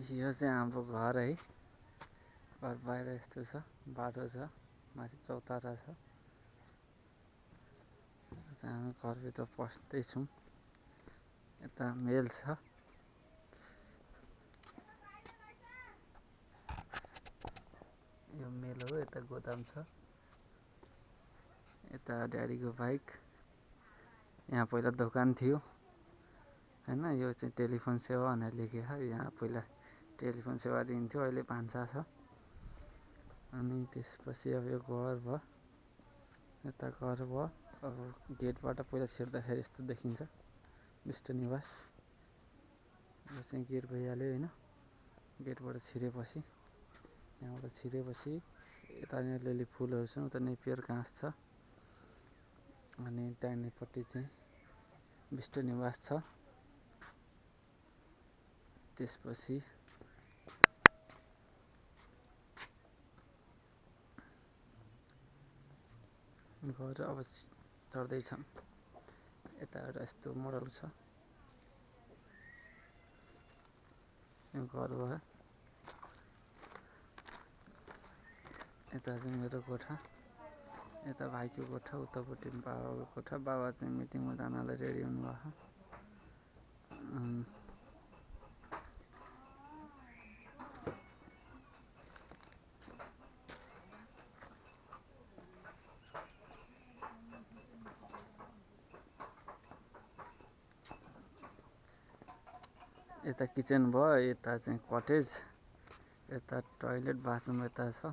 यो चाहिँ हाम्रो घर है। घर बाहिर यस्तो छ, बाटो छ, माथि चौतारा छ। हामी घरभित्र पस्दैछौँ। यता मेल छ, यो मेल हो। यता गोदाम छ, यता ड्याडीको बाइक। यहाँ पहिला दोकान थियो हैन, यो चाहिँ टेलिफोन सेवा भनेर लेखेको छ। यहाँ पहिला टेलिफोन सेवा दिन्थ्यो, अहिले भान्सा छ। अनि त्यसपछि अब यो घर भयो, यता घर भयो। अब गेटबाट पहिला छिर्दाखेरि यस्तो देखिन्छ, विष्ट निवास। यो चाहिँ गेट भइहाल्यो होइन। गेटबाट छिरेपछि, यहाँबाट छिरेपछि यता लिली फुलहरू छन्, उता नेपियर घाँस छ। अनि दाहिनेपट्टि चाहिँ विष्ट निवास छ। त्यसपछि घर अब चढ्दैछन्। यता एउटा यस्तो मोडल छ, यो घर भयो। यता चाहिँ मेरो कोठा, यता भाइको कोठा, उतापट्टि बाबाको कोठा। बाबा चाहिँ मिटिङमा जानलाई रेडी हुनुभएको छ। यता किचन भयो, यता चाहिँ कटेज, यता टोयलेट बाथरुम यता छ।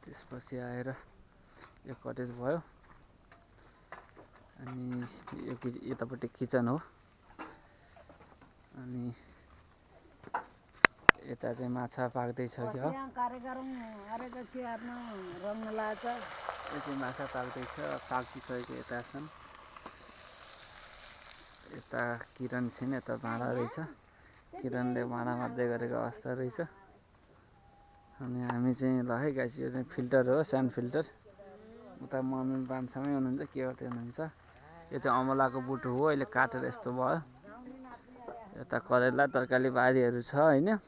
त्यसपछि आएर यो कटेज भयो। अनि यो यतापट्टि किचन हो। अनि यता चाहिँ माछा पाक्दैछ क्या, यो चाहिँ माछा पाक्दैछ, पाकिसकेको यता छन्। यता किरण छिन्, यता भाँडा रहेछ, किरणले भाँडा मार्दै गरेको अवस्था रहेछ। अनि हामी चाहिँ ल है गाइस, यो चाहिँ फिल्टर हो, सानो फिल्टर। उता मम्मी बान्सामै हुनुहुन्छ, के गर्दै हुनुहुन्छ। यो चाहिँ अमलाको बुटो हो, अहिले काटेर यस्तो भयो। यता करेला तरकारी बारीहरू छ होइन,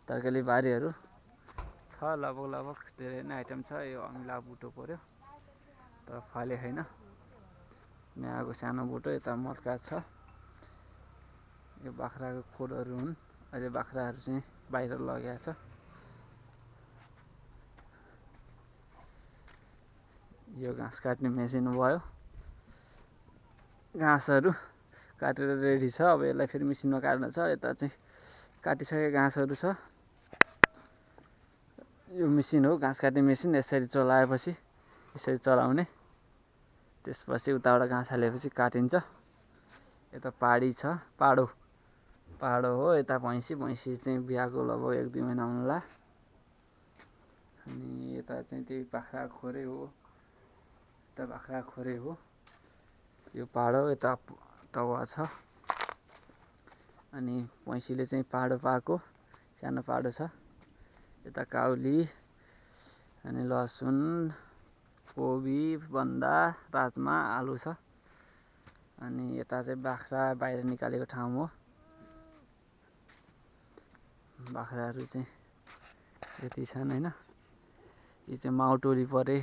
तरकारी बारीहरू छ लगभग धेरै नै आइटम छ। यो अमिलाको बुटो पर्यो तर फले छैन, म्याएको सानो बुटो। यता मर्का छ, यो बाख्राको खोरहरू हुन्। अहिले बाख्राहरू चाहिँ बाहिर लगेको छ। यो घाँस काट्ने मेसिन भयो, घाँसहरू काटेर रेडी छ। अब यसलाई फेरि मेसिनमा काट्नु छ। यता चाहिँ काटिसकेको घाँसहरू छ। यो मेसिन हो, घाँस काट्ने मेसिन। यसरी चलाएपछि यसरी चलाउने, त्यसपछि उताबाट घाँस हालेपछि काटिन्छ। यता पाडी छ, पाडो हो। यता भैँसी चाहिँ बिहाको लगभग 1-2 महिना हुनुला। अनि यता चाहिँ त्यही बाख्रा खोरै हो, यता बाख्रा खोरै हो। यो पाडो, यता टौवा छ। अनि भैँसीले चाहिँ पाडो पाएको सानो पाडो छ। यता काउली, अनि लसुन, कोबी, बन्दा, राजमा, आलु छ। अनि यता चाहिँ बाख्रा बाहिर निकालेको ठाउँ हो। बाख्राहरू चाहिँ यति छन् होइन। यो चाहिँ माउटोली परे,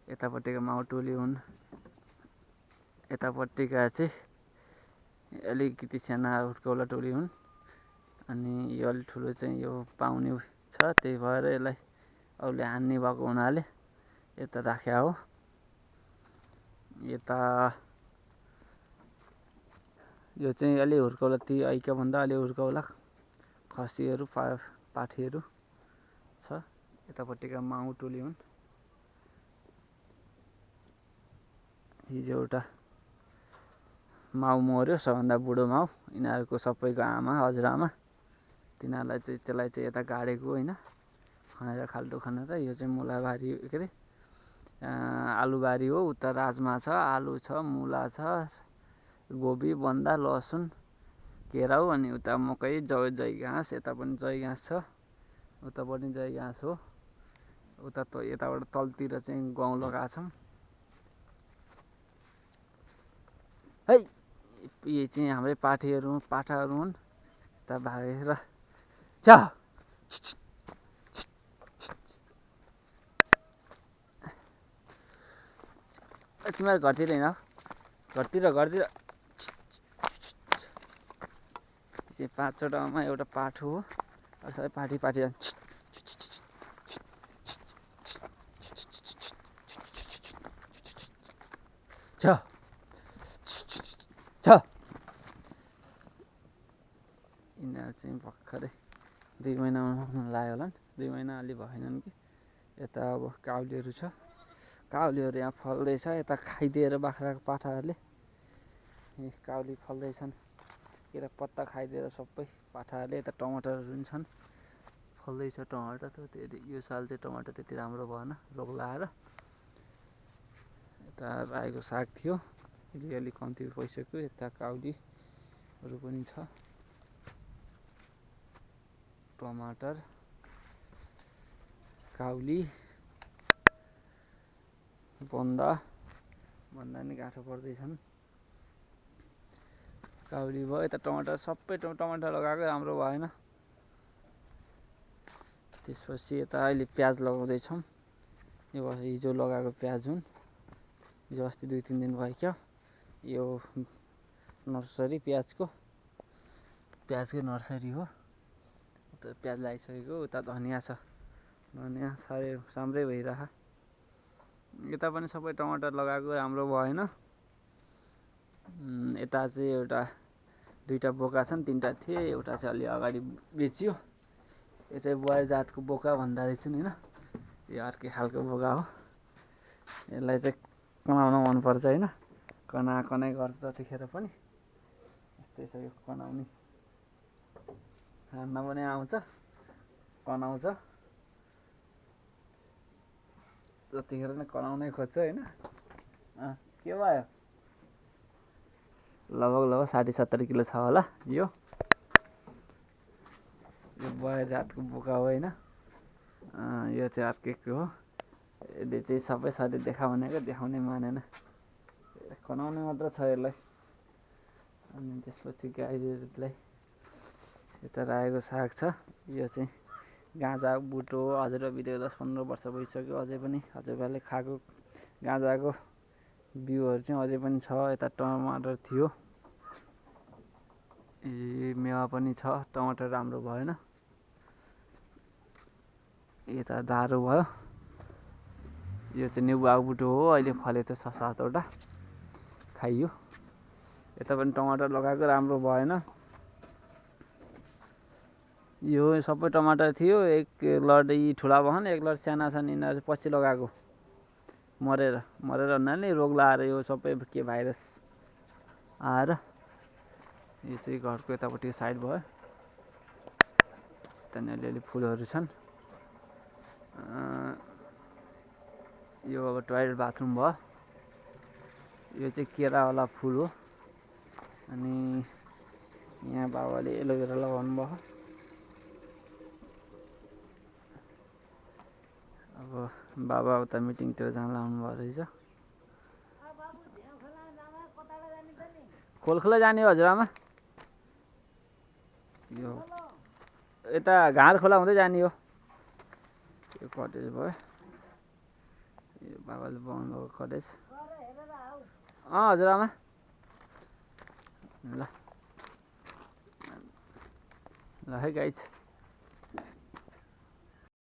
यतापट्टिका माउटोली हुन्। यतापट्टिका चाहिँ अलिकति साना हुर्कौला टोली हुन्। अनि यो अलिक ठुलो चाहिँ यो पाउने छ, त्यही भएर यसलाई अरूले हान्ने भएको हुनाले यता राख्या हो। यता यो चाहिँ अलि हुर्कौला, ती ऐका भन्दा अलि हुर्कौला खसीहरू पाठीहरू छ। यतापट्टिका माउ टोली हुन्। हिजो एउटा माउ मर्यो, सबभन्दा बुढो माउ। यिनीहरूको सबैको आमा, हजुरआमा, तिनीहरूलाई चाहिँ त्यसलाई चाहिँ यता गाडेको होइन, खनेर खाल्डो खनेर। यो चाहिँ मुलाबारी के अरे आलुबारी हो। उता राजमा छ, आलु छ, मुला छ, गोबी, बन्दा, लसुन, केराउ। अनि उता मकै, जय घाँस। यता पनि जय घाँस छ, उता पनि जय घाँस हो। यताबाट तलतिर चाहिँ गहुँ लगाएको छौँ है। यी चाहिँ हाम्रै पाठाहरू हुन्। यता भागेर छ तिमीहरू घरतिर हिँड, घरतिर चाहिँ 5वटामा एउटा पाठो हो। सबै पाठी छ यिनीहरू चाहिँ भर्खरै 2 महिना लाग्यो होला नि, 2 महिना अलि भएनन् कि। यता अब काउलीहरू छ, काउलीहरू यहाँ फल्दैछ। यता खाइदिएर बाख्राको पाठाहरूले काउली फल्दैछन्, के पत्ता खाइदिएर सबै पाठाहरूले। यता टमाटरहरू पनि छन्, फल्दैछ टमाटर। यो साल चाहिँ टमाटर त्यति राम्रो भएन, रोग लगाएर। यता रायोको साग थियो, अलिअलि कम्ती भइसक्यो। यता काउलीहरू पनि छ, टमाटर, काउली, भन्दा नि गाँठो पर्दैछन्। काउली भयो, यता टमाटर, सबै टमाटर लगाएको राम्रो भएन। त्यसपछि यता अहिले प्याज लगाउँदैछौँ। यो हिजो लगाएको प्याज हुन्, हिजो अस्ति 2-3 दिन भयो क्या। यो नर्सरी प्याजकै नर्सरी हो। उता प्याज लगाइसकेको, उता धनियाँ छ, धनियाँ राम्रै भइरह। यता पनि सबै टमाटर लगाएको राम्रो भएन। यता चाहिँ एउटा 2टा बोका छन्, 3टा थिए, एउटा चाहिँ अलि अगाडि बेचियो। यो चाहिँ बुवारी जातको बोका भन्दा रहेछन् होइन, यो अर्कै खालको बोका हो। यसलाई चाहिँ कनाउन मनपर्छ होइन, कनाइ गर्छ जतिखेर पनि। यस्तै छ यो कनाउने, खान पनि आउँछ, कनाउँछ, जतिखेर नै कनाउनै खोज्छ होइन। के भयो? लगभग 60-70 किलो छ होला यो बुवारी जातको बोका हो होइन। यो चाहिँ अर्कैको हो। यसले चाहिँ सबै शरीर देखा भनेको देखाउनै मानेन, कनाउने मात्र छ यसलाई। अनि त्यसपछि गाईहरूलाई यता रायोको साग छ। यो चाहिँ गाँजा बुटो हजुर बितेको 10-15 वर्ष भइसक्यो, अझै पनि हजुरबाले खाएको गाँजाको बिउहरू चाहिँ अझै पनि छ। यता टमाटर थियो, मेवा पनि छ, टमाटर राम्रो भएन। यता दारो भयो, यो चाहिँ निबुवाको बुटो हो, अहिले फलेको छ 7वटा, खाइयो। यता पनि टमाटर लगाएको राम्रो भएन। यो सबै टमाटर थियो, एक लड यी ठुला भएन, एक लड साना छन्। यिनीहरू पछि लगाएको, मरेर हुनाले रोग लगाएर यो सबै के भाइरस आएर। यो चाहिँ घरको यतापट्टि साइड भयो। त्यहाँनिर अलिअलि फुलहरू छन्। यो अब टोयलेट बाथरुम भयो। यो चाहिँ केरावाला फुल हो। अनि यहाँ बाबाले एलोभेरा लगाउनु भयो। अब बाबा उता मिटिङतिर जान लाउनु भयो रहेछ। खोलखोला जाने हो हजुरआमा? यो यता घाँड खोला हुँदै जाने हो। यो कटेज भयो, यो बाबाले बनाउनु भएको कटेज। हजुरआमा ल है गाइज।